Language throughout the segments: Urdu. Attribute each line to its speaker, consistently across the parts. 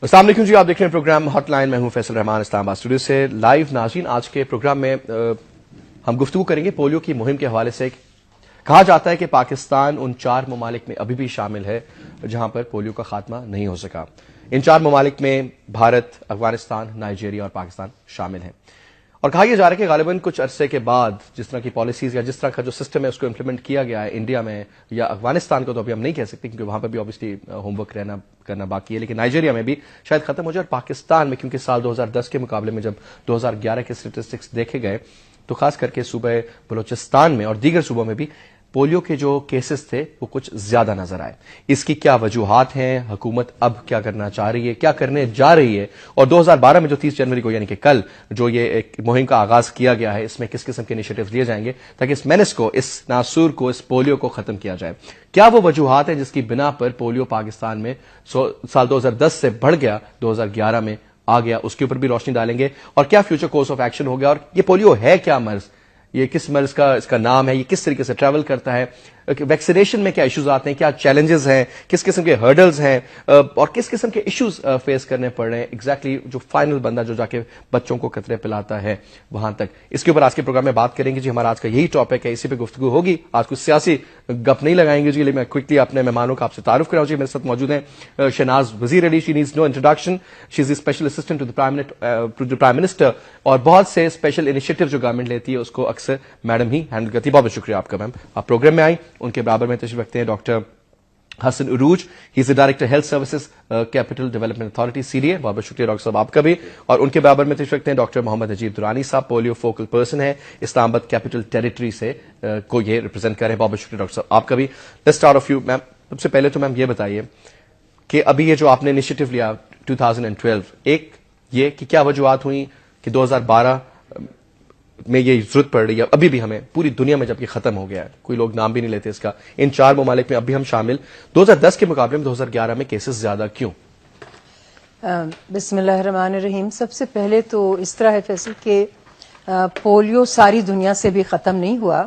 Speaker 1: السلام علیکم جی، آپ دیکھ رہے ہیں پروگرام ہاٹ لائن. میں ہوں فیصل رحمان اسلام آباد اسٹوڈیو سے لائیو. ناظرین، آج کے پروگرام میں ہم گفتگو کریں گے پولیو کی مہم کے حوالے سے. کہا جاتا ہے کہ پاکستان ان 4 ممالک میں ابھی بھی شامل ہے جہاں پر پولیو کا خاتمہ نہیں ہو سکا. ان 4 ممالک میں بھارت، افغانستان، نائجیریا اور پاکستان شامل ہیں. اور کہا یہ جا رہا ہے کہ غالباً کچھ عرصے کے بعد جس طرح کی پالیسیز یا جس طرح کا جو سسٹم ہے اس کو امپلیمنٹ کیا گیا ہے انڈیا میں یا افغانستان کو تو ابھی ہم نہیں کہہ سکتے کیونکہ وہاں پہ بھی اوبیسلی ہوم ورک کرنا باقی ہے، لیکن نائجیریا میں بھی شاید ختم ہو جائے. اور پاکستان میں کیونکہ سال 2010 کے مقابلے میں جب 2011 کے اسٹیٹسٹکس دیکھے گئے تو خاص کر کے صوبہ بلوچستان میں اور دیگر صوبوں میں بھی پولیو کے جو کیسز تھے وہ کچھ زیادہ نظر آئے. اس کی کیا وجوہات ہیں؟ حکومت اب کیا کرنا چاہ رہی ہے، کیا کرنے جا رہی ہے؟ اور 2012 میں جو 30 جنوری کو یعنی کہ کل جو یہ ایک مہم کا آغاز کیا گیا ہے، اس میں کس قسم کے انیشیٹیوز لیے جائیں گے تاکہ اس مینس کو، اس ناسور کو، اس پولیو کو ختم کیا جائے؟ کیا وہ وجوہات ہیں جس کی بنا پر پولیو پاکستان میں سال 2010 سے بڑھ گیا 2011 میں آ گیا؟ اس کے اوپر بھی روشنی ڈالیں گے. اور کیا فیوچر کورس آف ایکشن ہو گیا؟ اور یہ پولیو ہے کیا مرض؟ یہ کس مرض کا اس کا نام ہے؟ یہ کس طریقے سے ٹریول کرتا ہے؟ ویکسینیشن میں کیا ایشوز آتے ہیں؟ کیا چیلنجز ہیں؟ کس قسم کے ہرڈلز ہیں؟ اور کس قسم کے ایشوز فیس کرنے پڑ رہے ہیں ایگزیکٹلی جو فائنل بندہ جو جا کے بچوں کو قطرے پلاتا ہے وہاں تک؟ اس کے اوپر آج کے پروگرام میں بات کریں گے جی. ہمارا آج کا یہی ٹاپک ہے، اسی پہ گفتگو ہوگی. آج کچھ سیاسی گپ نہیں لگائیں گے جی، لیکن میں کوئکلی اپنے مہمانوں کا آپ سے تعارف کراؤں. جی میرے ساتھ موجود ہیں Shahnaz Wazir Ali. She needs no introduction. She is the special assistant to the prime minister, اور بہت سے اسپیشل انیشیٹو جو گورنمنٹ لیتی ہے اس کو اکثر میڈم ہی ہینڈل کرتی ہے. بہت بہت شکریہ آپ کا میم، آپ پروگرام میں آئیں. ان کے برابر میں تشریف رکھتے ہیں doctor Hasan Urooj. He is the director health services capital development authority CDA. بہت بہت شکریہ ڈاکٹر صاحب آپ کا بھی. اور ان کے برابر میں تشریف رکھتے ہیں ڈاکٹر محمد نجیب درانی صاحب. پولیو فوکل پرسن ہے، اسلام آباد کیپٹل ٹیریٹری سے کو یہ ریپرزینٹ کر رہے ہیں. بہت بہت شکریہ ڈاکٹر صاحب آپ کا بھی. Let's start off you ma'am. سب سے پہلے تو میم یہ بتائیے کہ ابھی یہ جو آپ نے انیشیٹو لیا 2012، ایک یہ کہ کیا وجوہات ہوئی کہ 2012 میں یہ ضرورت پڑ رہی ہے ابھی بھی ہمیں پوری دنیا میں، جب یہ ختم ہو گیا ہے، کوئی لوگ نام بھی نہیں لیتے اس کا، ان 4 ممالک میں اب بھی ہم شامل، 2010 کے مقابلے میں 2011 میں کیسز زیادہ کیوں؟
Speaker 2: بسم اللہ الرحمن الرحیم. سب سے پہلے تو اس طرح ہے فیصل کہ پولیو ساری دنیا سے بھی ختم نہیں ہوا.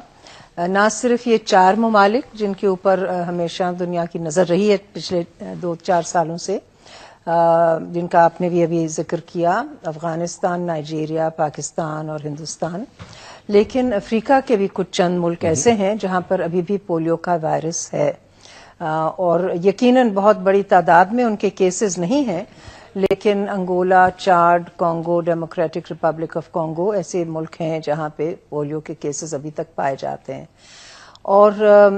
Speaker 2: نہ صرف یہ 4 ممالک جن کے اوپر ہمیشہ دنیا کی نظر رہی ہے پچھلے 2-4 سالوں سے، جن کا آپ نے بھی ابھی ذکر کیا، افغانستان، نائجیریا، پاکستان اور ہندوستان، لیکن افریقہ کے بھی کچھ چند ملک ایسے ہیں جہاں پر ابھی بھی پولیو کا وائرس ہے، اور یقیناً بہت بڑی تعداد میں ان کے کیسز نہیں ہیں، لیکن Angola, Chad, Congo, democratic republic of Congo ایسے ملک ہیں جہاں پہ پولیو کے کیسز ابھی تک پائے جاتے ہیں. اور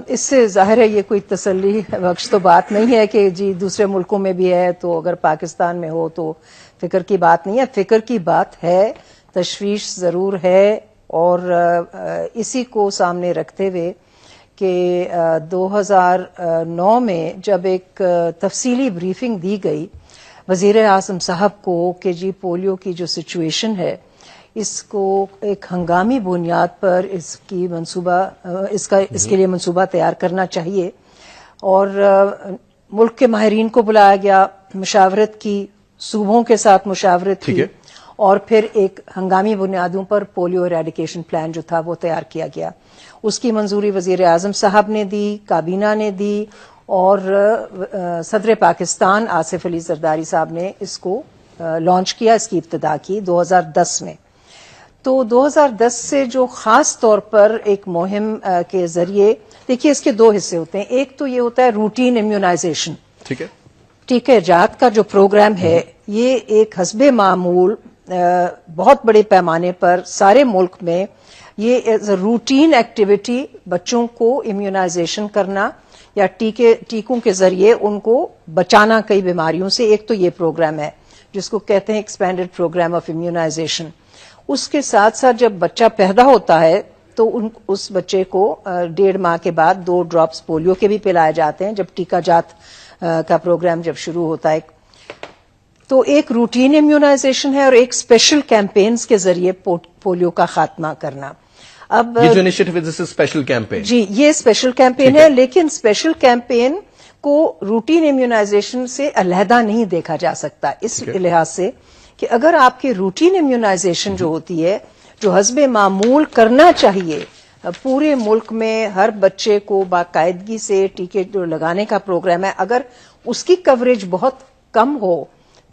Speaker 2: اس سے ظاہر ہے یہ کوئی تسلی بخش تو بات نہیں ہے کہ جی دوسرے ملکوں میں بھی ہے تو اگر پاکستان میں ہو تو فکر کی بات نہیں ہے. فکر کی بات ہے، تشویش ضرور ہے، اور اسی کو سامنے رکھتے ہوئے کہ 2009 میں جب ایک تفصیلی بریفنگ دی گئی وزیر اعظم صاحب کو کہ جی پولیو کی جو سچویشن ہے اس کو ایک ہنگامی بنیاد پر اس کے لیے منصوبہ تیار کرنا چاہیے، اور ملک کے ماہرین کو بلایا گیا، مشاورت کی، صوبوں کے ساتھ مشاورت کی، اور پھر ایک ہنگامی بنیادوں پر پولیو ایریڈیکیشن پلان جو تھا وہ تیار کیا گیا. اس کی منظوری وزیر اعظم صاحب نے دی، کابینہ نے دی، اور صدر پاکستان آصف علی زرداری صاحب نے اس کو لانچ کیا، اس کی ابتدا کی 2010 میں. تو 2010 سے جو خاص طور پر ایک مہم کے ذریعے، دیکھیے اس کے 2 حصے ہوتے ہیں. ایک تو یہ ہوتا ہے روٹین امیونائزیشن، ٹھیک ہے، ٹیکہ جات کا جو پروگرام ہے یہ ایک حسب معمول بہت بڑے پیمانے پر سارے ملک میں یہ ایز اے روٹین ایکٹیویٹی بچوں کو امیونائزیشن کرنا یا ٹیکوں کے ذریعے ان کو بچانا کئی بیماریوں سے. ایک تو یہ پروگرام ہے جس کو کہتے ہیں ایکسپینڈڈ پروگرام آف امیونائزیشن. اس کے ساتھ ساتھ جب بچہ پیدا ہوتا ہے تو اس بچے کو 1.5 ماہ کے بعد 2 ڈراپس پولیو کے بھی پلائے جاتے ہیں جب ٹیکہ جات کا پروگرام جب شروع ہوتا ہے. تو ایک روٹین امیونائزیشن ہے اور ایک اسپیشل کیمپینز کے ذریعے پولیو کا خاتمہ کرنا. اب
Speaker 1: یہ جو انیشیٹو ہے اسپیشل کیمپین،
Speaker 2: جی یہ اسپیشل کیمپین ہے، لیکن اسپیشل کیمپین کو روٹین امیونائزیشن سے علیحدہ نہیں دیکھا جا سکتا، اس لحاظ سے کہ اگر آپ کی روٹین امیونائزیشن جو ہوتی ہے، جو حسب معمول کرنا چاہیے پورے ملک میں ہر بچے کو باقاعدگی سے ٹیکے جو لگانے کا پروگرام ہے، اگر اس کی کوریج بہت کم ہو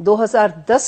Speaker 2: 2010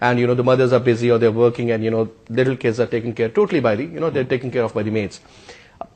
Speaker 1: and the mothers are busy or they're working and little kids are taken care totally by they're taken care of by the maids,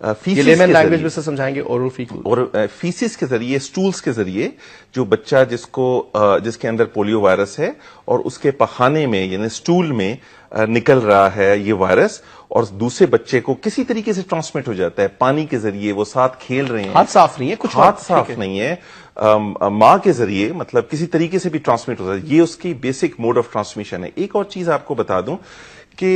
Speaker 3: phases
Speaker 1: lemon language میں سے سمجھائیں گے اورل فیکل
Speaker 3: اور فیسز کے ذریعے سٹولز کے ذریعے جو بچہ جس کے اندر پولیو وائرس ہے اور اس کے پخانے میں یعنی سٹول میں نکل رہا ہے یہ وائرس اور دوسرے بچے کو کسی طریقے سے ٹرانسمٹ ہو جاتا ہے پانی کے ذریعے وہ ساتھ کھیل رہے ہیں
Speaker 1: ہاتھ صاف نہیں ہے کچھ
Speaker 3: ہاتھ صاف نہیں ہے ماں کے ذریعے مطلب کسی طریقے سے بھی ٹرانسمٹ ہوتا ہے یہ اس کی بیسک موڈ آف ٹرانسمیشن ہے ایک اور چیز آپ کو بتا دوں کہ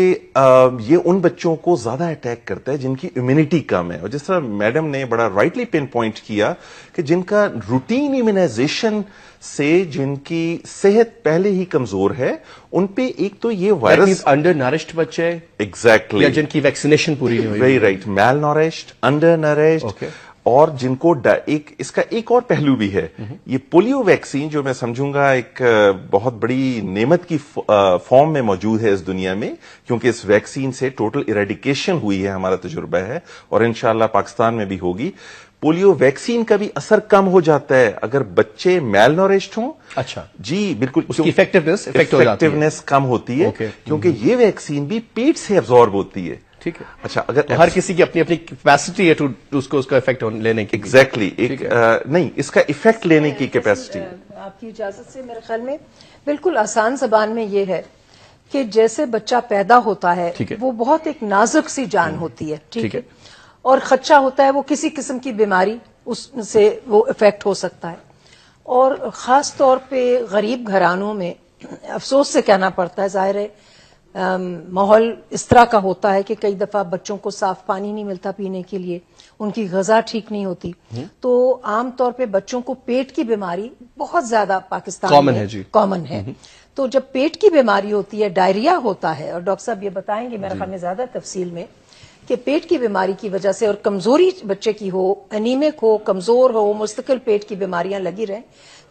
Speaker 3: یہ ان بچوں کو زیادہ اٹیک کرتا ہے جن کی امیونٹی کم ہے اور جس طرح میڈم نے بڑا رائٹلی پن پوائنٹ کیا کہ جن کا روٹین امیونائزیشن سے جن کی صحت پہلے ہی کمزور ہے ان پہ ایک تو یہ وائرس
Speaker 1: انڈر نرشڈ بچے
Speaker 3: ایگزیکٹلی
Speaker 1: جن کی ویکسینیشن پوری نہیں ہوئی
Speaker 3: ویری رائٹ میل نورشڈ انڈر نرشڈ اور جن کو اس کا ایک اور پہلو بھی ہے یہ پولیو ویکسین جو میں سمجھوں گا ایک بہت بڑی نعمت کی فارم میں موجود ہے اس دنیا میں کیونکہ اس ویکسین سے ٹوٹل ایریڈیکیشن ہوئی ہے ہمارا تجربہ ہے اور انشاءاللہ پاکستان میں بھی ہوگی پولیو ویکسین کا بھی اثر کم ہو جاتا ہے اگر بچے میل نورشڈ ہوں
Speaker 1: اچھا
Speaker 3: جی بالکل
Speaker 1: اس کی افیکٹونیس
Speaker 3: کم ہوتی ہے کیونکہ یہ ویکسین بھی پیٹ سے ابزارب ہوتی ہے
Speaker 1: ٹھیک ہے
Speaker 3: اچھا اگر
Speaker 1: ہر کسی کی اپنی اپنی کیپیسٹی ہے اس کا افیکٹ لینے کی
Speaker 3: ایگزیکٹلی نہیں اس کا افیکٹ لینے کی کیپیسٹی
Speaker 2: آپ کی اجازت سے میرے خیال میں بالکل آسان زبان میں یہ ہے کہ جیسے بچہ پیدا ہوتا ہے وہ بہت ایک نازک سی جان ہوتی ہے ٹھیک ہے اور خدشہ ہوتا ہے وہ کسی قسم کی بیماری اس سے وہ افیکٹ ہو سکتا ہے اور خاص طور پہ غریب گھرانوں میں افسوس سے کہنا پڑتا ہے ظاہر ہے ماحول اس طرح کا ہوتا ہے کہ کئی دفعہ بچوں کو صاف پانی نہیں ملتا پینے کے لیے ان کی غذا ٹھیک نہیں ہوتی تو عام طور پہ بچوں کو پیٹ کی بیماری بہت زیادہ پاکستان میں کامن ہے تو جب پیٹ کی بیماری ہوتی ہے ڈائریا ہوتا ہے اور ڈاکٹر صاحب یہ بتائیں گے میرے خیال میں زیادہ تفصیل میں کہ پیٹ کی بیماری کی وجہ سے اور کمزوری بچے کی ہو انیمک ہو کمزور ہو مستقل پیٹ کی بیماریاں لگی رہیں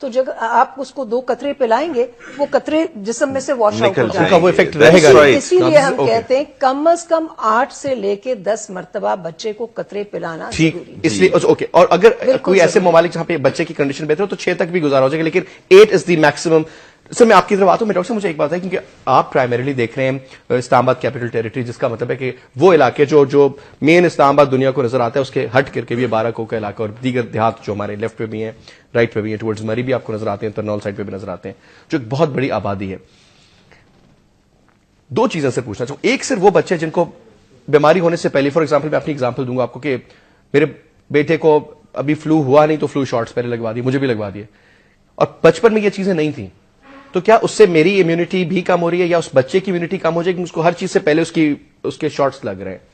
Speaker 2: تو جب آپ اس کو 2 قطرے پلائیں گے وہ قطرے جسم میں سے واش آؤٹ ہو جائیں گے
Speaker 1: وہ افیکٹ رہے گا
Speaker 2: اسی لیے ہم کہتے ہیں کم از کم 8 سے لے کے 10 مرتبہ بچے کو قطرے پلانا ضروری
Speaker 1: اس لیے اوکے اور اگر کوئی ایسے ممالک جہاں پہ بچے کی کنڈیشن بہتر ہو تو 6 تک بھی گزارا ہو جائے گا لیکن 8 از دی میکسیمم سر میں آپ کی طرف آتا ہوں میں ڈاکٹر صاحب مجھے ایک بات ہے کیونکہ آپ پرائمریلی دیکھ رہے ہیں اسلام آباد کیپٹل ٹیریٹری جس کا مطلب ہے کہ وہ علاقے جو مین اسلام آباد دنیا کو نظر آتا ہے اس کے ہٹ کر کے بھی 12 کو کا علاقہ اور دیگر دیہات جو ہمارے لیفٹ پہ بھی ہیں رائٹ پہ بھی ہیں ٹورڈز مری بھی آپ کو نظر آتے ہیں ترنول سائڈ پہ بھی نظر آتے ہیں جو ایک بہت بڑی آبادی ہے 2 چیزیں سے پوچھنا چاہوں ایک صرف وہ بچے جن کو بیماری ہونے سے پہلے فار ایگزامپل میں اپنی ایگزامپل دوں گا آپ کو کہ میرے بیٹے کو ابھی فلو ہوا نہیں تو فلو شاٹس پہلے لگوا دیے مجھے بھی لگوا دیے اور بچپن میں یہ چیزیں نہیں تھیں تو کیا اس سے میری امیونٹی بھی کم ہو رہی ہے یا اس بچے کی امیونٹی کم ہو جائے گی اس کو ہر چیز سے پہلے اس کے شارٹس لگ رہے ہیں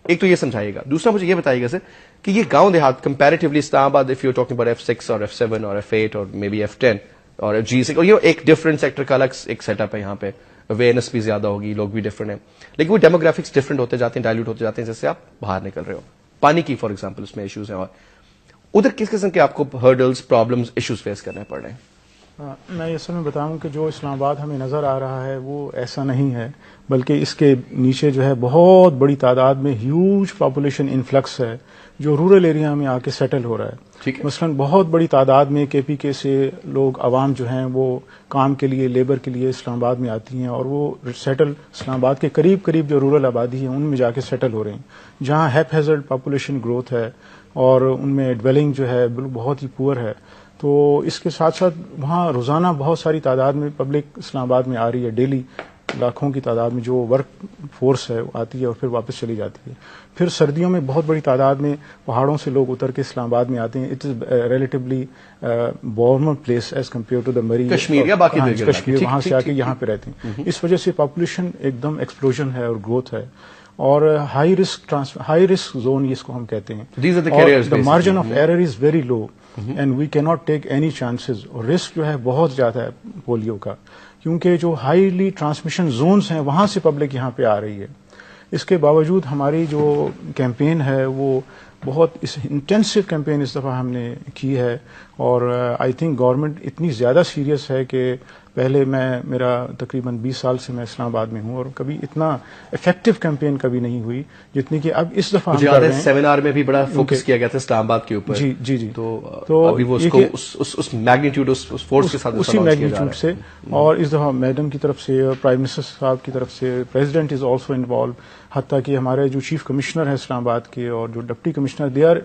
Speaker 1: ایک تو یہ سمجھائیے گا دوسرا مجھے یہ بتائیے گا سر کہ یہ گاؤں دیہات کمپیریٹیولی اسلام آباد if you talking about F6 اور F7 اور F8 اور مے بی F10 اور G6 اور یہ ایک ڈفرنٹ سیکٹر کا الگ ایک سیٹ اپ ہے یہاں پہ اویئرنیس بھی زیادہ ہوگی لوگ بھی ڈفرنٹ ہیں لیکن وہ ڈیموگرافکس ڈفرنٹ ہوتے جاتے ہیں ڈائلیوٹ ہوتے جاتے ہیں جیسے آپ باہر نکل رہے ہو پانی کی فار ایگزامپل اس میں ایشوز ہیں اور ادھر کس قسم کے آپ کو ہرڈلز پرابلمز ایشوز فیس کرنے پڑ رہے ہیں
Speaker 4: میں اصل میں بتاؤں کہ جو اسلام آباد ہمیں نظر آ رہا ہے وہ ایسا نہیں ہے بلکہ اس کے نیچے جو ہے بہت بڑی تعداد میں ہیوج پاپولیشن انفلکس ہے جو رورل ایریا میں آ کے سیٹل ہو رہا ہے مثلاً بہت بڑی تعداد میں KPK سے لوگ عوام جو ہیں وہ کام کے لیے لیبر کے لیے اسلام آباد میں آتی ہیں اور وہ سیٹل اسلام آباد کے قریب قریب جو رورل آبادی ہے ان میں جا کے سیٹل ہو رہے ہیں جہاں ہیپ ہیزرڈ پاپولیشن گروتھ ہے اور ان میں ڈویلنگ جو ہے بہت ہی پور ہے تو اس کے ساتھ ساتھ وہاں روزانہ بہت ساری تعداد میں پبلک اسلام آباد میں آ رہی ہے ڈیلی لاکھوں کی تعداد میں جو ورک فورس ہے آتی ہے اور پھر واپس چلی جاتی ہے پھر سردیوں میں بہت بڑی تعداد میں پہاڑوں سے لوگ اتر کے اسلام آباد میں آتے ہیں it is relatively warmer place as compare to the Murree
Speaker 1: Kashmir
Speaker 4: وہاں سے آ کے یہاں پہ رہتے ہیں اس وجہ سے پاپولیشن ایک دم ایکسپلوژن ہے اور گروتھ ہے اور ہائی رسک زون اس کو ہم کہتے ہیں the margin of error is very low and we can not take any chances اور رسک جو ہے بہت زیادہ ہے پولیو کا کیونکہ جو ہائیلی ٹرانسمیشن زونز ہیں وہاں سے پبلک یہاں پہ آ رہی ہے اس کے باوجود ہماری جو کیمپین ہے وہ بہت انٹینسو کیمپین اس دفعہ ہم نے کی ہے اور آئی تھنک گورنمنٹ اتنی زیادہ سیریس ہے کہ پہلے میرا تقریباً 20 سال سے میں اسلام آباد میں ہوں اور کبھی اتنا افیکٹو کیمپین کبھی نہیں ہوئی جتنی کہ اب اس دفعہ ہم کر رہے ہیں.
Speaker 1: سیمینار میں بھی بڑا فوکس کیا گیا تھا اسلام آباد کے اوپر.
Speaker 4: جی
Speaker 1: تو ابھی وہ اس میگنیٹیوڈ اس فورس کے ساتھ
Speaker 4: اسی میگنیٹیوڈ سے. اور اس دفعہ میڈم کی طرف سے پرائم منسٹر صاحب کی طرف سے پریزیڈنٹ از آلسو انوالو. حتیٰ کہ ہمارے جو چیف کمشنر ہے اسلام آباد کے اور جو deputy commissioner they are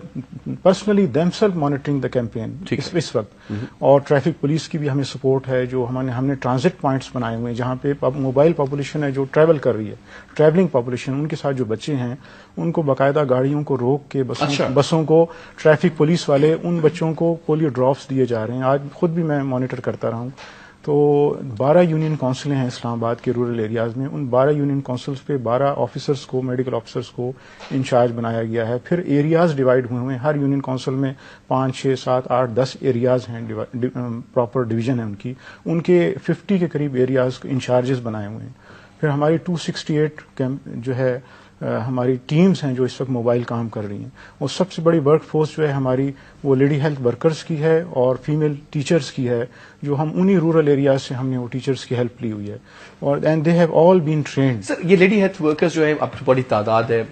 Speaker 4: personally themselves monitoring the campaign اس وقت. اور ٹریفک پولیس کی بھی ہمیں سپورٹ ہے. جو ہم نے ٹرانزٹ پوائنٹس بنائے ہوئے ہیں جہاں پہ موبائل پاپولیشن ہے جو ٹریول کر رہی ہے, ٹریولنگ پاپولیشن, ان کے ساتھ جو بچے ہیں ان کو باقاعدہ گاڑیوں کو روک کے بسوں کو ٹریفک پولیس والے ان بچوں کو پولیو ڈراپس دیے جا رہے ہیں. آج خود بھی میں مانیٹر کرتا رہا ہوں. تو 12 یونین کونسلیں ہیں اسلام آباد کے رورل ایریاز میں. ان 12 یونین کونسلز پہ 12 آفیسرز کو, میڈیکل آفیسرز کو انچارج بنایا گیا ہے. پھر ایریاز ڈیوائیڈ ہوئے ہیں. ہر یونین کونسل میں 5, 6, 7, 8, 10 ایریاز ہیں, پراپر ڈویژن ہے ان کی. ان کے 50 کے قریب ایریاز انچارجز بنائے ہوئے ہیں. پھر ہماری 268 جو ہے ہماری ٹیمز ہیں جو اس وقت موبائل کام کر رہی ہیں. اور سب سے بڑی ورک فورس جو ہے ہماری وہ لیڈی ہیلتھ ورکرز کی ہے اور فیمیل ٹیچرز کی ہے, جو ہم انہی رورل ایریاز سے ہم نے وہ ٹیچرز کی ہیلپ لی ہوئی ہے. اور and they have all been trained.
Speaker 1: Sir یہ لیڈی ہیلتھ ورکرز جو ہیں اب بڑی تعداد ہے,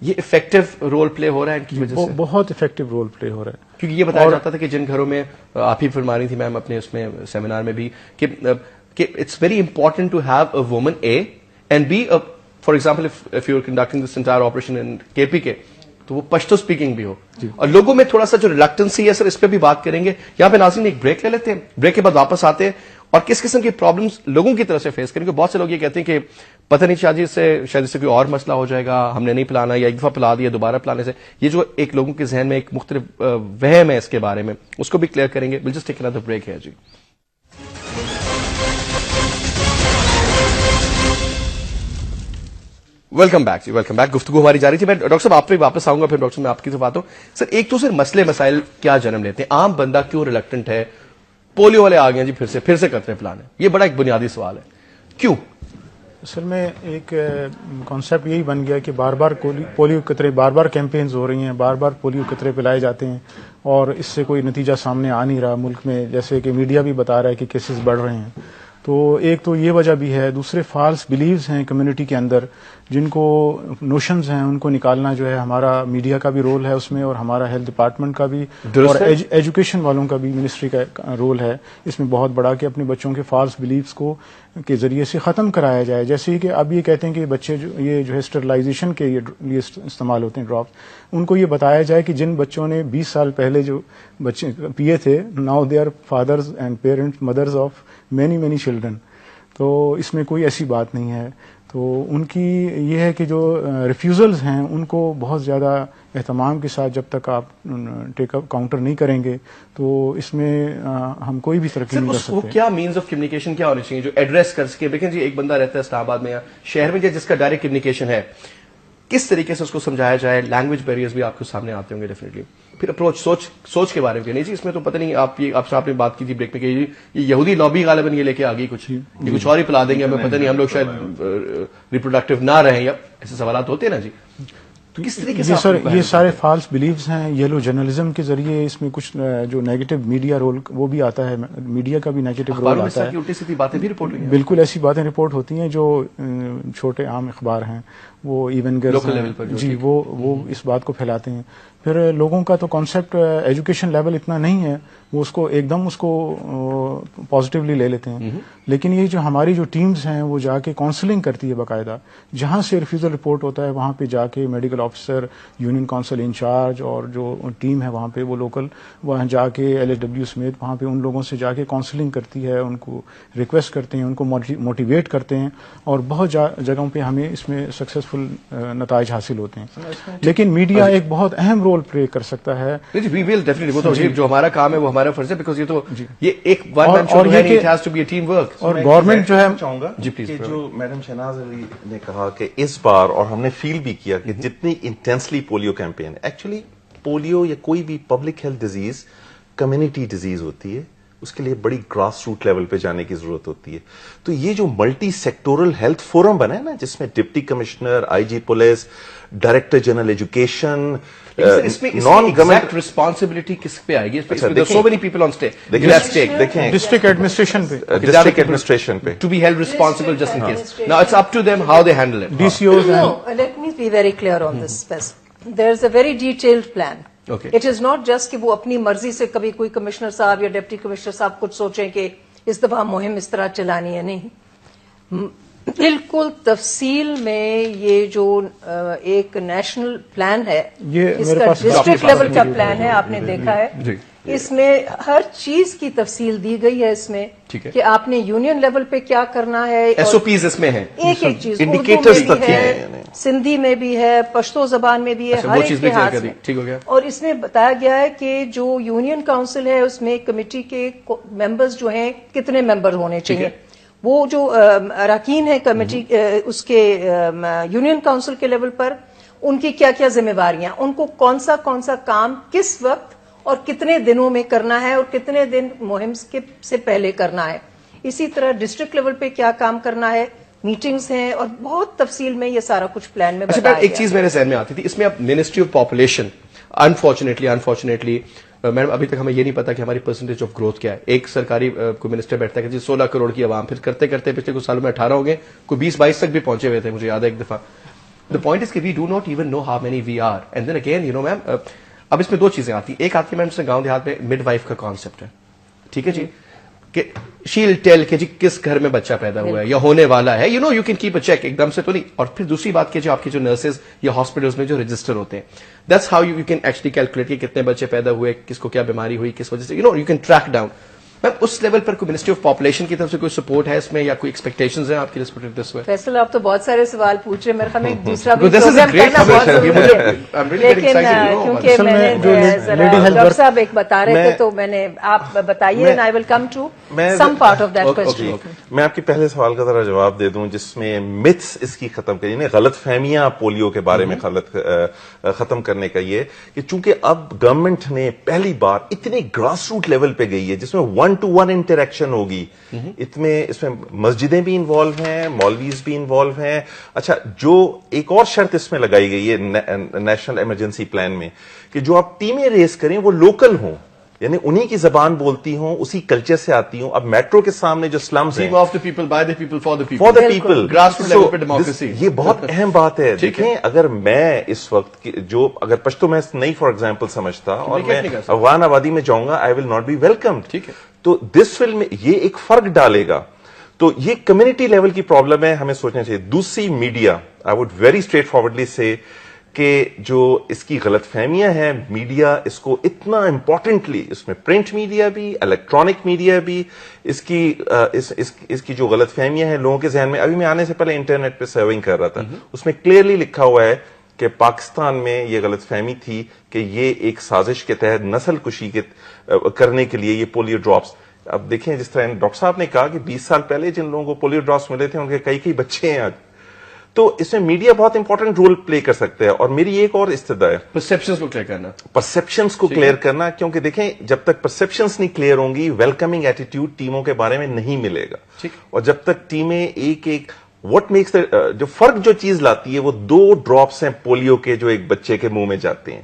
Speaker 1: یہ افیکٹو رول پلے ہو رہا ہے ان کی وجہ سے؟
Speaker 4: بہت افیکٹو رول پلے ہو رہا ہے.
Speaker 1: کیونکہ یہ بتایا جاتا تھا کہ جن گھروں میں آپ ہی فرما رہی تھی میم اپنے اس میں سیمینار میں بھی کہ it's very important to have a woman A and B. For example if you are conducting this entire operation in KPK تو وہ پشتو اسپیکنگ بھی ہو. اور لوگوں میں تھوڑا سا جو ریلکٹنسی ہے سر اس پہ بھی بات کریں گے. یہاں پہ ناظرین ایک بریک لے لیتے ہیں, بریک کے بعد واپس آتے ہیں اور کس قسم کی پرابلمس لوگوں کی طرف سے فیس کریں گے. بہت سے لوگ یہ کہتے ہیں کہ پتہ نہیں شاید اس سے کوئی اور مسئلہ ہو جائے گا, ہم نے نہیں پلانا یا ایک دفعہ پلا دیا دوبارہ پلانے سے. یہ جو ایک لوگوں کے ذہن میں ایک مختلف وہم ہے اس کے بارے میں, اس کو بھی کلیئر کریں گے. we'll just take another break here جی. ویلکم بیک جی, ویلکم بیک. گفتگو ہماری جاری تھی. میں ڈاکٹر صاحب آپ پہ واپس آؤں گا, پھر ڈاکٹر صاحب میں آپ کی طرف آتا ہوں. سر ایک تو سر مسئلے مسائل کیا جنم لیتے ہیں, عام بندہ کیوں ریلکٹنٹ ہے؟ پولیو والے آ گئے جی پھر سے کرتے ہیں پلانے, یہ بڑا ایک بنیادی سوال ہے, کیوں؟
Speaker 4: اصل میں ایک کانسیپٹ یہی بن گیا کہ بار بار پولیو قطرے, بار بار کیمپینز ہو رہی ہیں, بار بار پولیو قطرے پلائے جاتے ہیں اور اس سے کوئی نتیجہ سامنے آ نہیں رہا ملک میں. جیسے کہ میڈیا بھی بتا رہا ہے کہ کیسز بڑھ رہے ہیں. تو ایک تو یہ وجہ بھی ہے. دوسرے فالس بلیوز ہیں کمیونٹی کے اندر, جن کو نوشنز ہیں ان کو نکالنا جو ہے ہمارا میڈیا کا بھی رول ہے اس میں, اور ہمارا ہیلتھ ڈپارٹمنٹ کا بھی, اور ایجوکیشن والوں کا بھی, منسٹری کا رول ہے اس میں بہت بڑا, کہ اپنے بچوں کے فالس بلیوز کو کے ذریعے سے ختم کرایا جائے. جیسے ہی کہ اب یہ کہتے ہیں کہ بچے یہ جو ہے اسٹرلائزیشن کے لیے استعمال ہوتے ہیں ڈراپس, ان کو یہ بتایا جائے کہ جن بچوں نے 20 سال پہلے جو بچے پیے تھے, now they are fathers and parents, mothers of many children. تو اس میں کوئی ایسی بات نہیں ہے. تو ان کی یہ ہے کہ جو ریفیوزلز ہیں ان کو بہت زیادہ اہتمام کے ساتھ جب تک آپ ٹیک اپ کاؤنٹر نہیں کریں گے تو اس میں ہم کوئی بھی ترقی نہیں کر سکتے.
Speaker 1: وہ کیا مینز آف کمیونیکیشن کیا ہونے چاہیے جو ایڈریس کر سکے؟ دیکھیں جی ایک بندہ رہتا ہے اسلام آباد میں یا شہر میں جس کا ڈائریکٹ کمیونیکیشن ہے, کس طریقے سے اس کو سمجھایا جائے؟ لینگویج بیریئرز بھی آپ کے سامنے آتے ہوں گے ڈیفینیٹلی. پھر اپروچ سوچ کے بارے میں نہیں جی اس میں تو پتہ نہیں, آپ نے بات کی تھی بریک میں کہ یہ یہودی لابی غالباً یہ لے کے آ گئی کچھ, یہ کچھ اور ہی پلا دیں گے ہمیں پتہ نہیں, ہم لوگ شاید ریپروڈکٹیو نہ رہیں, یا ایسے سوالات ہوتے ہیں نا جی. کس طریقے سے
Speaker 4: سر یہ سارے فالس بلیوز ہیں. یلو جرنلزم کے ذریعے اس میں کچھ جو نیگیٹو میڈیا رول وہ بھی آتا ہے, میڈیا کا بھی نیگیٹو رول آتا ہے.
Speaker 1: الٹی سیدھی باتیں بھی رپورٹ ہوئی ہیں,
Speaker 4: بالکل ایسی باتیں رپورٹ ہوتی ہیں جو چھوٹے عام اخبار ہیں وہ ایون جی وہ اس بات کو پھیلاتے ہیں. پھر لوگوں کا تو کانسیپٹ ایجوکیشن لیول اتنا نہیں ہے, وہ اس کو ایک دم اس کو پازیٹیولی لے لیتے ہیں. لیکن یہ جو ہماری جو ٹیمز ہیں وہ جا کے کاؤنسلنگ کرتی ہے باقاعدہ, جہاں سے ریفیوزل رپورٹ ہوتا ہے وہاں پہ جا کے medical officer, union council incharge اور جو ٹیم ہے وہاں پہ وہ لوکل, وہاں جا کے LSW سمیت وہاں پہ ان لوگوں سے جا کے کاؤنسلنگ کرتی ہے, ان کو ریکویسٹ کرتے ہیں, ان کو موٹیویٹ کرتے ہیں, اور بہت جگہوں پہ ہمیں اس میں سکسیسفل نتائج حاصل ہوتے ہیں. لیکن میڈیا ایک بہت اہم رول پلے کر سکتا ہے.
Speaker 1: جو ہمارا کام ہے وہ ہمارا فرض ہے, بیکاز یہ ایک ٹیم ورک.
Speaker 4: اور گورنمنٹ جو ہے
Speaker 3: چاہوں گا کہ جو میڈم شہناز علی نے کہا کہ اس بار, اور ہم نے فیل بھی کیا کہ جتنی intensely polio campaign, actually polio یا کوئی بھی public health disease community disease ہوتی ہے, اس کے لیے بڑی گراس روٹ لیول پہ جانے کی ضرورت ہوتی ہے. تو یہ جو ملٹی سیکٹورل ہیلتھ فورم بنا ہے نا, جس میں deputy commissioner, I G police, director general education,
Speaker 1: اس میں نان گورنمنٹ ریسپانسبلٹی کس پہ آئے گی؟ So many people on stake.
Speaker 3: دیکھیں
Speaker 4: ڈسٹرکٹ ایڈمنسٹریشن پہ,
Speaker 3: ڈسٹرکٹ ایڈمنسٹریشن پہ
Speaker 1: to be held responsible just in case. Now it's up to them how they handle it.
Speaker 4: DCOs
Speaker 2: No, let me be very clear on this. There's a very detailed plan.
Speaker 1: Okay.
Speaker 2: It is not just کہ وہ اپنی مرضی سے کبھی کوئی کمشنر صاحب یا ڈپٹی کمشنر صاحب کچھ سوچیں کہ اس دفعہ مہم اس طرح چلانی ہے. نہیں, بالکل تفصیل میں یہ جو ایک نیشنل پلان ہے, اس کا ڈسٹرکٹ لیول کا پلان ہے, آپ نے دیکھا ہے, اس میں ہر چیز کی تفصیل دی گئی ہے اس میں کہ آپ نے یونین لیول پہ کیا کرنا ہے.
Speaker 1: ایس او پیز اس میں ہیں,
Speaker 2: ایک ایک چیز
Speaker 3: Indicators
Speaker 2: اردو میں
Speaker 3: تک
Speaker 2: بھی
Speaker 3: ہیں.
Speaker 2: ہے, سندھی میں بھی ہے, پشتو زبان میں بھی ہے, ہر ایک کے ہاتھ میں.
Speaker 1: ٹھیک ہو گیا.
Speaker 2: اور اس میں بتایا گیا ہے کہ جو یونین کاؤنسل ہے اس میں کمیٹی کے ممبرز جو ہیں کتنے ممبر ہونے چاہیے, وہ جو اراکین ہیں کمیٹی اس کے یونین کاؤنسل کے لیول پر, ان کی کیا کیا ذمہ داریاں, ان کو کون سا کام کس وقت اور کتنے دنوں میں کرنا ہے اور کتنے دن مہم سے پہلے کرنا ہے. اسی طرح ڈسٹرکٹ لیول پہ کیا کام کرنا ہے, میٹنگز ہیں, اور بہت تفصیل میں یہ سارا کچھ پلان میں بتایا گیا.
Speaker 1: ایک چیز میرے ذہن میں آتی تھی, اس میں اب ministry of population unfortunately madam ابھی تک ہمیں یہ نہیں پتا کہ ہماری پرسنٹیج آف گروتھ کیا ہے. ایک سرکاری کوئی منسٹر بیٹھتا ہے کہ 16 کروڑ کی عوام, پھر کرتے کرتے پچھلے کچھ سالوں میں 18 ہو گئے, کوئی 20-22 تک بھی پہنچے ہوئے تھے, مجھے یاد ہے ایک دفعہ. دا پوائنٹ از کہ we do not even know how many we are. And then again you know ma'am, اب اس میں دو چیزیں آتی ہیں. ایک آتی ہے میم سے گاؤں دیہات میں مڈ وائف کا کانسیپٹ ہے, ٹھیک ہے جی, کہ شی ول ٹیل کہ جی کس گھر میں بچہ پیدا ہوا ہے یا ہونے والا ہے, you can keep a check, ایک دم سے تو نہیں. اور پھر دوسری بات کہ جو آپ کی جو نرسز یا ہاسپٹلس میں جو رجسٹر ہوتے ہیں, that's how you can actually calculate کہ کتنے بچے پیدا ہوئے, کس کو کیا بیماری ہوئی, کس وجہ سے, you can track down. Ma'am اس لیول پر کوئی منسٹری آف پاپولیشن کی طرف سے کوئی سپورٹ ہے اس میں, یا کوئی ایکسپیکٹیشنز ہیں آپ کی دس وے؟
Speaker 2: فیصل آپ تو بہت سارے سوال پوچھ رہے ہیں, میرے خیال میں دوسرا بھی
Speaker 1: This is a
Speaker 2: programme
Speaker 1: great
Speaker 2: کرنا بہت
Speaker 1: conversation.
Speaker 2: ضروری ہے.
Speaker 1: لیکن
Speaker 2: کیونکہ میں نے ڈاکٹر صاحب ایک بتا رہے تھے تو میں نے, آپ بتائیے, and I will come to some part of that question.
Speaker 3: میں آپ کے پہلے سوال کا ذرا جواب دے دوں, جس میں متس اس کی ختم کریں, یعنی غلط فہمیاں پولیو کے بارے میں ختم کرنے کا یہ کہ چونکہ اب گورنمنٹ نے پہلی بار اتنے گراس روٹ لیول پہ گئی ہے جس میں 1-to-1 انٹریکشن ہوگی, اس میں مسجدیں بھی انوالو ہیں, مولویز بھی انوالو ہیں. اچھا, جو ایک اور شرط اس میں لگائی گئی ہے نیشنل ایمرجنسی پلان میں, کہ جو آپ ٹیمیں ریس کریں وہ لوکل ہوں, یعنی انہی کی زبان بولتی ہوں, اسی کلچر سے آتی ہوں. اب میٹرو کے سامنے جو سلمز ہیں,
Speaker 1: of the people, by the people, for the people,
Speaker 3: for the people,
Speaker 1: grass root level پہ ڈیموکریسی,
Speaker 3: یہ بہت اہم بات ہے. دیکھیں, اگر میں اس وقت جو اگر پشتو میں نہیں فار ایگزامپل سمجھتا اور میں افغان آبادی میں جاؤں گا, آئی ول ناٹ بی ویلکم. ٹھیک ہے, تو دس ول میں یہ ایک فرق ڈالے گا. تو یہ کمیونٹی لیول کی پرابلم ہے, ہمیں سوچنا چاہیے. دوسری, media, I would very straightforwardly سے کہ جو اس کی غلط فہمیاں ہیں, میڈیا اس کو اتنا امپورٹنٹلی, اس میں پرنٹ میڈیا بھی, الیکٹرانک میڈیا بھی, اس کی جو غلط فہمیاں ہیں لوگوں کے ذہن میں. ابھی میں آنے سے پہلے انٹرنیٹ پہ سرونگ کر رہا تھا, اس میں کلیئرلی لکھا ہوا ہے کہ پاکستان میں یہ غلط فہمی تھی کہ یہ ایک سازش کے تحت نسل کشی کرنے کے لیے یہ پولیو ڈراپس. اب دیکھیں, جس طرح ڈاکٹر صاحب نے کہا کہ 20 سال پہلے جن لوگوں کو پولیو ڈراپس ملے تھے ان کے کئی بچے ہیں آج. تو اس میں میڈیا بہت امپورٹنٹ رول پلے کر سکتا ہے. اور میری ایک اور استدعا ہے
Speaker 1: پرسپشنز کو کلیئر کرنا,
Speaker 3: پرسپشنز کو کلیئر کرنا, کیونکہ دیکھیں جب تک پرسپشنز نہیں کلیئر ہوں گی, ویلکمنگ ایٹیٹیوڈ ٹیموں کے بارے میں نہیں ملے گا. اور جب تک ٹیمیں ایک واٹ میکس جو فرق جو چیز لاتی ہے وہ 2 ڈراپس ہیں پولیو کے جو ایک بچے کے منہ میں جاتے ہیں,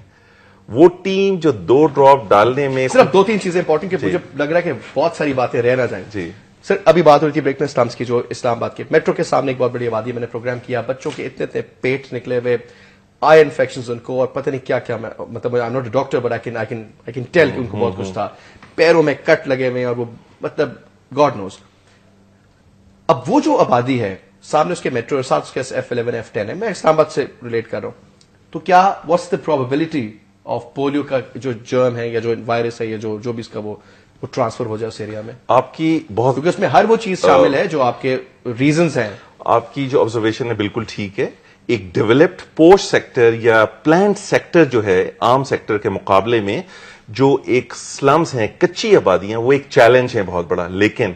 Speaker 3: وہ ٹیم جو 2 ڈراپ ڈالنے میں
Speaker 1: صرف 2-3 چیزیں امپورٹنٹ, کہ مجھے لگ رہا ہے کہ بہت ساری باتیں رہ نہ جائیں.
Speaker 3: جی
Speaker 1: سر, ابھی بات ہو رہی تھی بریک میں اسلامس کی, جو اسلام آباد کے میٹرو کے سامنے ایک بہت بڑی آبادی میں نے پروگرام کیا, بچوں کے اتنے پیٹ نکلے ہوئے, آئی انفیکشنز ان کو, اور پتہ نہیں کیا کیا, مطلب I am not a doctor but I can tell کہ ان کو بہت کچھ تھا, پیروں میں کٹ لگے ہوئے, اور وہ مطلب گاڈ نوز. اب وہ جو آبادی ہے سامنے اس کے میٹرو, ساتھ اس کے F11 F10 ہے, میں اسلام آباد سے ریلیٹ کر رہا ہوں, تو کیا what's the probability of polio کا جو جرم ہے یا جو وائرس ہے یا جو بھی اس کا وہ ٹرانسفر ہو جائے اس ایریا میں؟
Speaker 3: آپ کی بہت,
Speaker 1: کیونکہ اس میں ہر وہ چیز شامل ہے جو آپ کے ریزنز ہیں.
Speaker 3: آپ کی جو آبزرویشن ہے بالکل ٹھیک ہے. ایک ڈیولپڈ پوسٹ سیکٹر یا پلانٹ سیکٹر جو ہے عام سیکٹر کے مقابلے میں, جو ایک سلمز ہیں, کچی آبادیاں, وہ ایک چیلنج ہے بہت بڑا. لیکن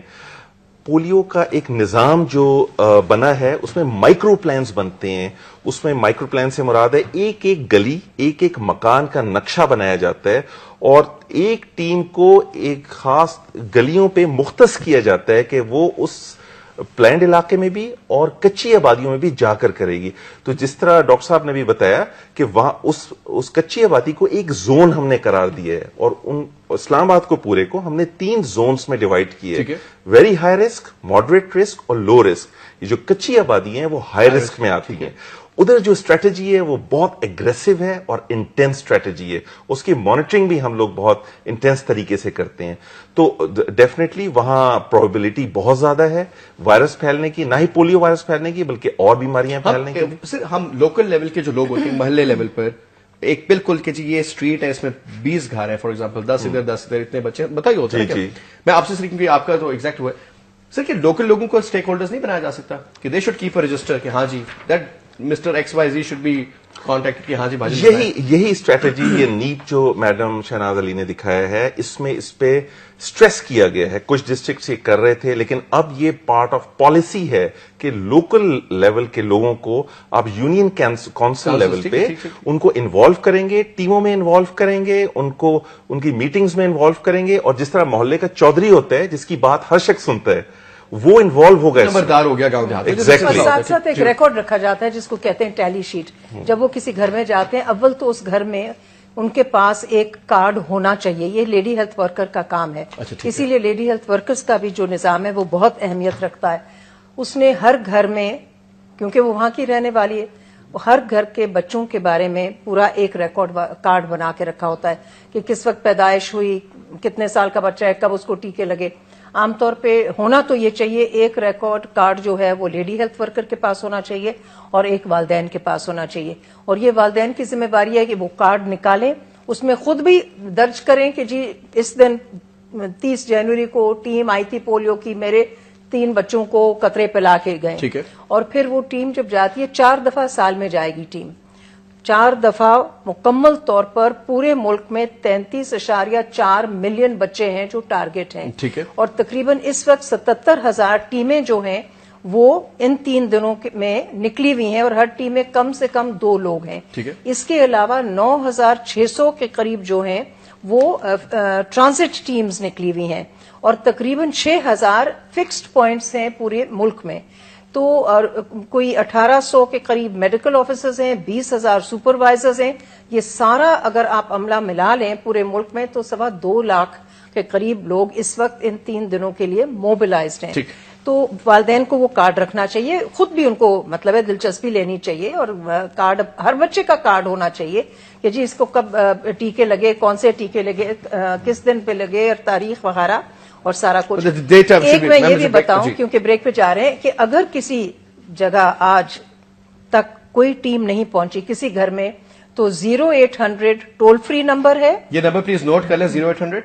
Speaker 3: پولیو کا ایک نظام جو بنا ہے اس میں مائکرو پلانز بنتے ہیں. اس میں مائکرو پلان سے مراد ہے ایک گلی, ایک مکان کا نقشہ بنایا جاتا ہے, اور ایک ٹیم کو ایک خاص گلیوں پہ مختص کیا جاتا ہے کہ وہ اس پلانڈ علاقے میں بھی اور کچی آبادیوں میں بھی جا کر کرے گی. تو جس طرح ڈاکٹر صاحب نے بھی بتایا کہ وہاں اس کچی آبادی کو ایک زون ہم نے قرار دیا ہے, اور ان اسلام آباد کو پورے کو ہم نے 3 زونز میں ڈیوائڈ کیے, very high risk, moderate risk اور لو رسک. یہ جو کچی آبادی ہیں وہ ہائی رسک میں آتی ہیں. ادھر جو اسٹریٹجی ہے وہ بہت اگریسو ہے اور انٹینس اسٹریٹجی ہے, اس کی مانیٹرنگ بھی ہم لوگ بہت انٹینس طریقے سے کرتے ہیں. تو ڈیفینیٹلی وہاں پروبیبلٹی بہت زیادہ ہے وائرس پھیلنے کی, نہ ہی پولیو وائرس پھیلنے کی بلکہ اور بیماریاں پھیلنے کی.
Speaker 1: سر ہم لوکل لیول کے جو لوگ ہوتے ہیں محلے لیول پر ایک بالکل کہ جی یہ اسٹریٹ ہے, اس میں 20 گھر ہیں فار ایگزامپل, 10 ادھر اتنے بچے بتائیے ہوتا ہے. میں آپ سے صرف کیونکہ آپ کا تو ایگزیکٹ ہوا ہے سر کہ لوکل لوگوں کو اسٹیک ہولڈرز نہیں بنایا جا سکتا کہ they should keep a register کہ ہاں جی that mister X Y Z should be contact کہ ہاں جی بھاجی.
Speaker 3: یہی اسٹریٹجی یہ نیٹ جو میڈم شہناز علی نے دکھایا ہے اس میں اس پہ اسٹریس کیا گیا ہے. کچھ ڈسٹرکٹس یہ کر رہے تھے لیکن اب یہ پارٹ آف پالیسی ہے کہ لوکل لیول کے لوگوں کو آپ یونین کونسل لیول پہ ان کو انوالو کریں گے, ٹیموں میں انوالو کریں گے, ان کو ان کی میٹنگز میں انوالو کریں گے, اور جس طرح محلے کا چودھری ہوتا ہے جس کی بات ہر شخص سنتا ہے وہ انوالو ہو گیا,
Speaker 1: نمبردار ہو گیا گاؤں دیہات.
Speaker 2: ساتھ ساتھ ایک ریکارڈ رکھا جاتا ہے جس کو کہتے ہیں ٹیلی شیٹ. جب وہ کسی گھر میں جاتے ہیں اول تو اس گھر میں ان کے پاس ایک کارڈ ہونا چاہیے. یہ لیڈی ہیلتھ ورکر کا کام ہے, اسی لیے لیڈی ہیلتھ ورکرز کا بھی جو نظام ہے وہ بہت اہمیت رکھتا ہے. اس نے ہر گھر میں, کیونکہ وہ وہاں کی رہنے والی ہے, ہر گھر کے بچوں کے بارے میں پورا ایک ریکارڈ کارڈ بنا کے رکھا ہوتا ہے کہ کس وقت پیدائش ہوئی, کتنے سال کا بچہ ہے, کب اس کو ٹیکے لگے. عام طور پہ ہونا تو یہ چاہیے ایک ریکارڈ کارڈ جو ہے وہ لیڈی ہیلتھ ورکر کے پاس ہونا چاہیے اور ایک والدین کے پاس ہونا چاہیے. اور یہ والدین کی ذمہ داری ہے کہ وہ کارڈ نکالیں, اس میں خود بھی درج کریں کہ جی اس دن 30 جنوری کو ٹیم آئی تھی پولیو کی, میرے 3 بچوں کو قطرے پلا کے گئے. اور پھر وہ ٹیم جب جاتی ہے 4 دفعہ سال میں جائے گی ٹیم, 4 دفعہ مکمل طور پر پورے ملک میں 33.4 ملین بچے ہیں جو ٹارگٹ ہیں. اور تقریباً اس وقت 77,000 ٹیمیں جو ہیں وہ ان 3 دنوں میں نکلی ہوئی ہیں, اور ہر ٹیم میں کم سے کم 2 لوگ ہیں. اس کے علاوہ 9,600 کے قریب جو ہیں وہ ٹرانزٹ ٹیمز نکلی ہوئی ہیں, اور تقریباً 6,000 فکسڈ پوائنٹس ہیں پورے ملک میں. تو اور کوئی 1,800 کے قریب میڈیکل آفیسرز ہیں, 20,000 سپروائزرز ہیں. یہ سارا اگر آپ عملہ ملا لیں پورے ملک میں تو 2.25 لاکھ کے قریب لوگ اس وقت ان 3 دنوں کے لیے موبلائزڈ ہیں. تو والدین کو وہ کارڈ رکھنا چاہیے, خود بھی ان کو مطلب ہے دلچسپی لینی چاہیے, اور کارڈ ہر بچے کا کارڈ ہونا چاہیے کہ جی اس کو کب ٹیکے لگے, کون سے ٹیکے لگے, کس دن پہ لگے, اور تاریخ وغیرہ اور سارا کچھ. ایک میں یہ بھی بتاؤں کیونکہ بریک پہ جا رہے ہیں کہ اگر کسی جگہ آج تک کوئی ٹیم نہیں پہنچی کسی گھر میں تو 0800 ٹول فری نمبر ہے.
Speaker 1: یہ نمبر پلیز نوٹ کر لیں, 0800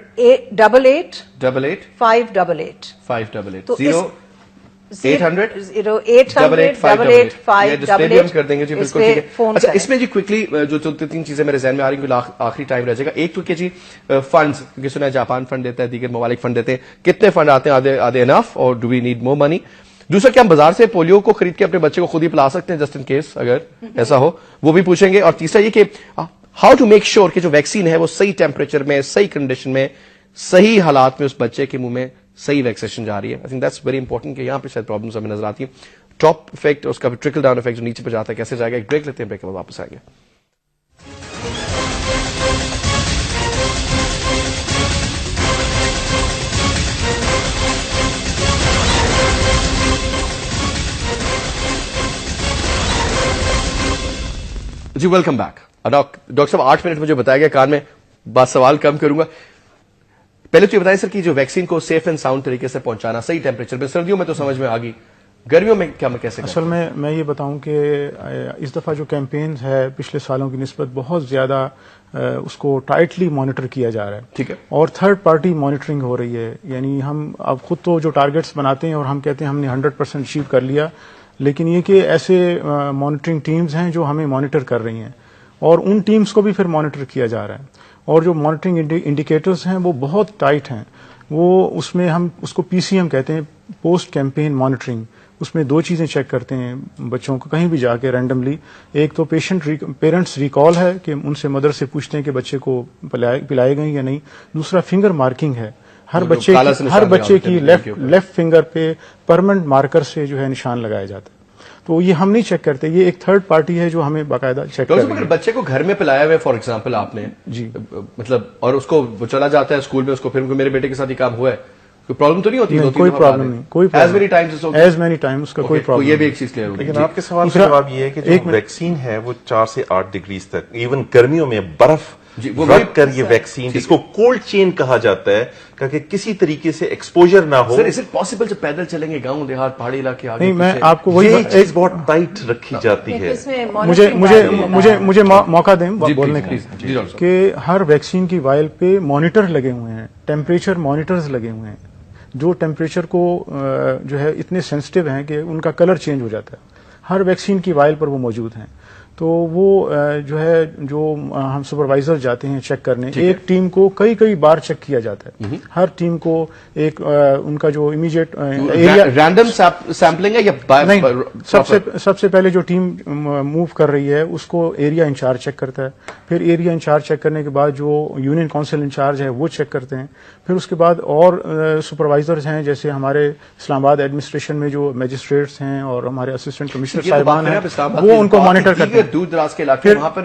Speaker 2: 888 588
Speaker 1: 588
Speaker 2: کر
Speaker 1: دیں گے جی بالکل. اچھا اس میں جی کوئکلی جو 2-3 چیزیں میرے ذہن میں آ رہی ہیں آخری ٹائم رہ جائے گا. ایک تو کہ جی فنڈز, کیونکہ سنا ہے جاپان فنڈ دیتا ہے, دیگر ممالک فنڈ دیتے ہیں, کتنے فنڈ آتے ہیں, آدھے انف, اور ڈو وی نیڈ مور منی. دوسرا کہ ہم بازار سے پولیو کو خرید کے اپنے بچے کو خود ہی پلا سکتے ہیں جسٹ ان کیس اگر ایسا ہو, وہ بھی پوچھیں گے. اور تیسرا یہ کہ ہاؤ ٹو میک شیور کہ جو ویکسین ہے وہ صحیح ٹیمپریچر میں, صحیح کنڈیشن میں, صحیح حالات میں اس بچے کے منہ میں صحیح ویکسیشن جا رہی ہے. I think that's very important کہ یہاں پہ شاید پرابلمس ہمیں نظر آتی ہیں. ٹاپ افیکٹ, اس کا ٹرکل ڈاؤن افیکٹ جو نیچے پہ جاتا ہے کیسے جائے گا, ایک بریک لیتے ہیں, بریک کے بعد واپس آئیں گے. جی ویلکم بیک. ڈاکٹر صاحب 8 منٹ مجھے بتایا گیا, کان میں بات سوال کم کروں گا. پہلے تو یہ بتائیں سر کہ جو ویکسین کو سیف اینڈ ساؤنڈ طریقے سے پہنچانا صحیح ٹیمپریچر میں, سردیوں میں تو سمجھ میں آ گئی, گرمیوں میں کیا کیسے؟
Speaker 4: اصل میں یہ بتاؤں کہ اس دفعہ جو کیمپینز ہے پچھلے سالوں کی نسبت بہت زیادہ اس کو ٹائٹلی مانیٹر کیا جا رہا ہے.
Speaker 1: ٹھیک ہے.
Speaker 4: اور تھرڈ پارٹی مانیٹرنگ ہو رہی ہے. یعنی ہم اب خود تو جو ٹارگیٹس بناتے ہیں اور ہم کہتے ہیں ہم نے 100% اچیو کر لیا, لیکن یہ کہ ایسے مانیٹرنگ ٹیمز ہیں جو ہمیں مانیٹر کر رہی ہیں, اور ان ٹیمز کو بھی پھر مانیٹر کیا جا رہا ہے. اور جو مانیٹرنگ انڈیکیٹرز ہیں وہ بہت ٹائٹ ہیں. وہ اس میں ہم اس کو PCM کہتے ہیں, پوسٹ کیمپین مانیٹرنگ. اس میں 2 چیزیں چیک کرتے ہیں بچوں کو کہیں بھی جا کے رینڈملی. ایک تو پیرنٹس ریکال ہے کہ ان سے مدر سے پوچھتے ہیں کہ بچے کو پلائے گئے یا نہیں. دوسرا فنگر مارکنگ ہے, ہر بچے کی لیفٹ فنگر پہ پرماننٹ مارکر سے جو ہے نشان لگایا جاتا ہے. تو یہ ہم نہیں چیک کرتے, یہ ایک تھرڈ پارٹی ہے جو ہمیں باقاعدہ چیک کرتی ہے.
Speaker 1: اگر بچے کو گھر میں پلایا ہوا ہے فار ایگزامپل آپ نے,
Speaker 4: جی
Speaker 1: مطلب, اور اس کو وہ چلا جاتا ہے اسکول میں, اس کو پھر میرے بیٹے کے ساتھ یہ کام ہوا ہے, کوئی پرابلم تو نہیں ہوتی؟
Speaker 4: کوئی پرابلم نہیں, ایز مینی ٹائمز کا کوئی پرابلم.
Speaker 1: یہ بھی ایک چیز کلیئر ہوگی.
Speaker 3: لیکن آپ کے سوال کا جواب یہ ہے کہ جو ویکسین ہے وہ 4 سے 8 ڈگریز تک, ایون گرمیوں میں برف رکھ کر یہ ویکسین, جس کو کولڈ چین کہا جاتا ہے, کہ کسی طریقے سے ایکسپوجر نہ ہو.
Speaker 1: سر از اٹ پاسبل جب پیدل چلیں گے گاؤں دیہات پہاڑی علاقے آگے؟
Speaker 4: نہیں, میں آپ کو وہی
Speaker 3: چیز بہت ٹائٹ رکھی جاتی ہے.
Speaker 4: مجھے موقع دیں بولنے کا کہ ہر ویکسین کی وائل پہ مانیٹر لگے ہوئے ہیں, ٹیمپریچر مانیٹرز لگے ہوئے ہیں, جو ٹیمپریچر کو جو ہے اتنے سینسٹیو ہیں کہ ان کا کلر چینج ہو جاتا ہے. ہر ویکسین کی وائل پر وہ موجود ہیں. تو وہ جو ہے جو ہم سپروائزر جاتے ہیں چیک کرنے, ایک ٹیم کو کئی بار چیک کیا جاتا ہے. ہر ٹیم کو ایک ان کا جو امیجیٹ
Speaker 1: رینڈم سیمپلنگ ہے یا
Speaker 4: نہیں, سب سے پہلے جو ٹیم موو کر رہی ہے اس کو ایریا انچارج چیک کرتا ہے. پھر ایریا انچارج چیک کرنے کے بعد جو یونین کونسل انچارج ہے وہ چیک کرتے ہیں. پھر اس کے بعد اور سپروائزرز ہیں, جیسے ہمارے اسلام آباد ایڈمنسٹریشن میں جو میجسٹریٹس ہیں اور ہمارے اسسٹنٹ کمشنر صاحبان ہیں, وہ ان کو مانیٹر کرتے ہیں.
Speaker 1: دور دراز کے علاقے وہاں پر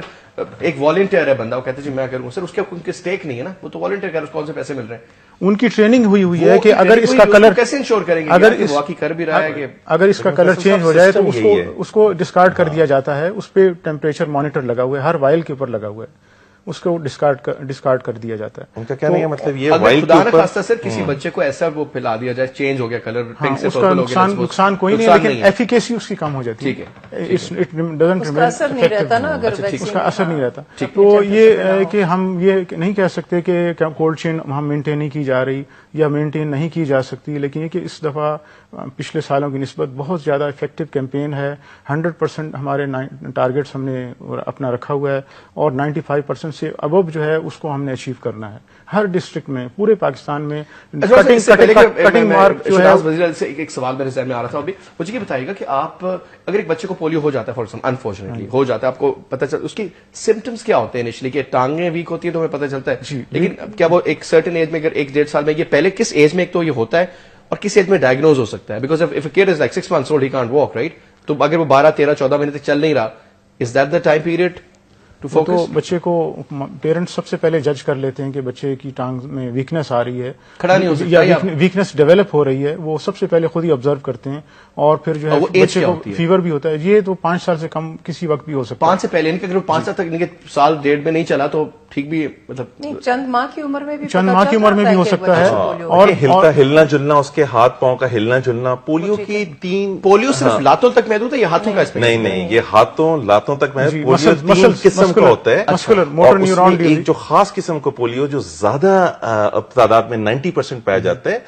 Speaker 1: ایک والنٹیئر ہے بندہ, وہ کہتے ہیں جی میں کروں. سر اس کے ان کے اسٹیک نہیں ہے نا, وہ تو والنٹیئر کر, اس کو کون سے پیسے مل رہے ہیں؟
Speaker 4: ان کی ٹریننگ ہوئی ہے کہ اگر اس کا کلر
Speaker 1: کیسے انشور کریں گے,
Speaker 4: اگر اس کا کلر چینج ہو جائے تو اس کو ڈسکارڈ کر دیا جاتا ہے. اس پہ ٹیمپریچر مانیٹر لگا ہوا ہے, ہر وائل کے اوپر لگا ہوا ہے, اس کو ڈسکارڈ کر دیا جاتا ہے.
Speaker 3: ان کا کہنے کا مطلب یہ
Speaker 1: اگر خدا نہ خواستہ سر کسی بچے کو ایسا وہ پلا دیا جائے, چینج ہو گیا کلر, پنک سے پرپل ہو گیا,
Speaker 4: نقصان کوئی نہیں, لیکن ایفیکیسی اس کی کم ہو جاتی ہے. اس کا اثر نہیں رہتا. تو یہ کہ ہم یہ نہیں کہہ سکتے کہ کولڈ چین ہم مینٹین نہیں کی جا رہی یا مینٹین نہیں کی جا سکتی, لیکن یہ کہ اس دفعہ پچھلے سالوں کی نسبت بہت زیادہ افیکٹو کیمپین ہے. 100% ہمارے ٹارگیٹس ہم نے اپنا رکھا ہوا ہے, اور 95% سے ابو جو ہے اس کو ہم نے اچیو کرنا ہے ہر ڈسٹرکٹ میں, پورے پاکستان میں. کٹنگ مارک جو ہے.
Speaker 1: ایک سوال میرے ذہن میں آ رہا تھا ابھی, مجھے یہ بتائیے گا کہ آپ اگر ایک بچے کو پولیو ہو جاتا ہے, فار ایگزامپل انفارچونیٹلی ہو جاتا ہے, آپ کو پتہ چلتا اس کی سمٹمز کیا ہوتے ہیں انیشلی, کہ ٹانگیں ویک ہوتی ہیں تو ہمیں پتہ چلتا ہے, لیکن کیا وہ ایک سرٹن ایج میں, اگر 1-1.5 سال میں, یہ پہلے کس ایج میں ایک تو یہ ہوتا ہے اور کس ایج میں ڈائگنوز ہو سکتا ہے؟ Because if a could is like 6 months old he can't walk, right? تو اگر وہ 12-13-14 مہینے تک چل نہیں رہا, is that the time period to focus?
Speaker 4: تو بچے کو پیرنٹس سب سے پہلے جج کر لیتے ہیں کہ بچے کی ٹانگ میں ویکنس آ رہی ہے,
Speaker 1: کھڑا نہیں ہو سکتا
Speaker 4: یا ویکنس ڈیولپ ہو رہی ہے, وہ سب سے پہلے خود ہی آبزرو کرتے ہیں. اور پھر جو ہے بچے کو فیور بھی ہوتا ہے, یہ تو 5 سال سے کم کسی وقت بھی ہو سکتا ہے.
Speaker 1: 5 سے پہلے, ان کے اگر 5 سال تک سال ڈیڑھ میں نہیں چلا تو ٹھیک بھی, مطلب
Speaker 2: چند ماہ کی عمر میں بھی
Speaker 4: ہو سکتا ہے.
Speaker 3: اور ہلنا جلنا, اس کے ہاتھ پاؤں کا ہلنا جلنا. پولیو کی 3
Speaker 1: پولیو صرف لاتوں تک محدود ہے یا ہاتھوں کا؟
Speaker 3: نہیں, یہ ہاتوں لاتوں تک محدود. پولیو 3 قسم کا ہوتا ہے, اور اس میں ایک جو خاص قسم کا پولیو جو زیادہ تعداد میں 90% پایا جاتا ہے,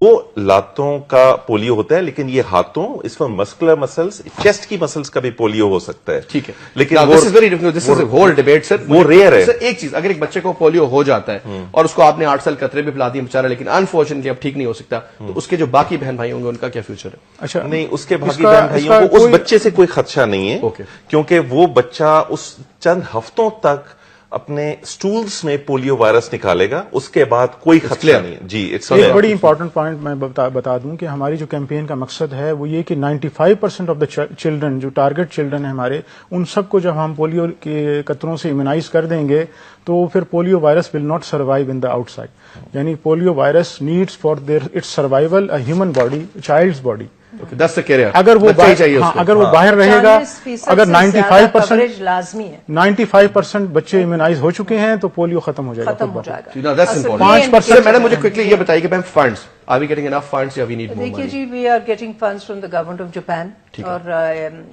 Speaker 3: وہ لاتوں کا پولیو ہوتا ہے. لیکن یہ ہاتھوں, اس میں مسکولر مسلز, چیسٹ کی مسلز کا بھی پولیو ہو سکتا ہے.
Speaker 1: ٹھیک ہے,
Speaker 3: لیکن
Speaker 1: ہول ڈیبیٹ سر,
Speaker 3: وہ ریئر ہے.
Speaker 1: ایک چیز, اگر ایک بچے کو پولیو ہو جاتا ہے اور اس کو آپ نے 8 سال قطرے بھی پلا دیے بیچارہ, لیکن انفارچونیٹلی اب ٹھیک نہیں ہو سکتا, تو اس کے جو باقی بہن بھائی ہوں گے ان کا کیا فیوچر ہے؟
Speaker 4: اچھا
Speaker 3: نہیں, اس کے باقی بہن بھائیوں کو اس بچے سے کوئی خدشہ نہیں ہے, کیونکہ وہ بچہ اس چند ہفتوں تک اپنے سٹولز میں پولیو وائرس نکالے گا, اس کے بعد کوئی خدشہ نہیں ہے. جی,
Speaker 4: ایک بڑی امپورٹنٹ پوائنٹ میں بتا دوں کہ ہماری جو کیمپین کا مقصد ہے وہ یہ کہ 95% آف دا چلڈرن, جو ٹارگٹ چلڈرن ہیں ہمارے, ان سب کو جب ہم پولیو کے قطروں سے امیونائز کر دیں گے تو پھر polio virus will not survive in the آؤٹ سائڈ. یعنی polio virus needs for their its survival a human body, child's body. اگر وہ باہر رہے گا, اگر 95% بچے امیونائز ہو چکے ہیں تو پولیو ختم ہو جائے گا.
Speaker 1: 5%. میڈم مجھے کوئکلی یہ بتائیے کہ ma'am funds, are we getting enough funds یا وی نیڈ مور منی؟
Speaker 2: دیکھیے جی, we are getting funds from the government of Japan, اور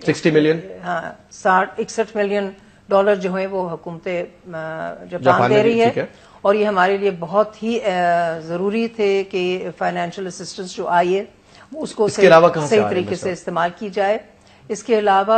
Speaker 1: 60 ملین,
Speaker 2: ہاں 61 ملین ڈالر جو ہیں وہ حکومت جاپان دے رہی ہے, اور یہ ہمارے لیے بہت ہی ضروری تھے کہ فائنینشیل اسسٹنس جو آئی ہے اس کو صحیح طریقے سے استعمال کی جائے. اس کے علاوہ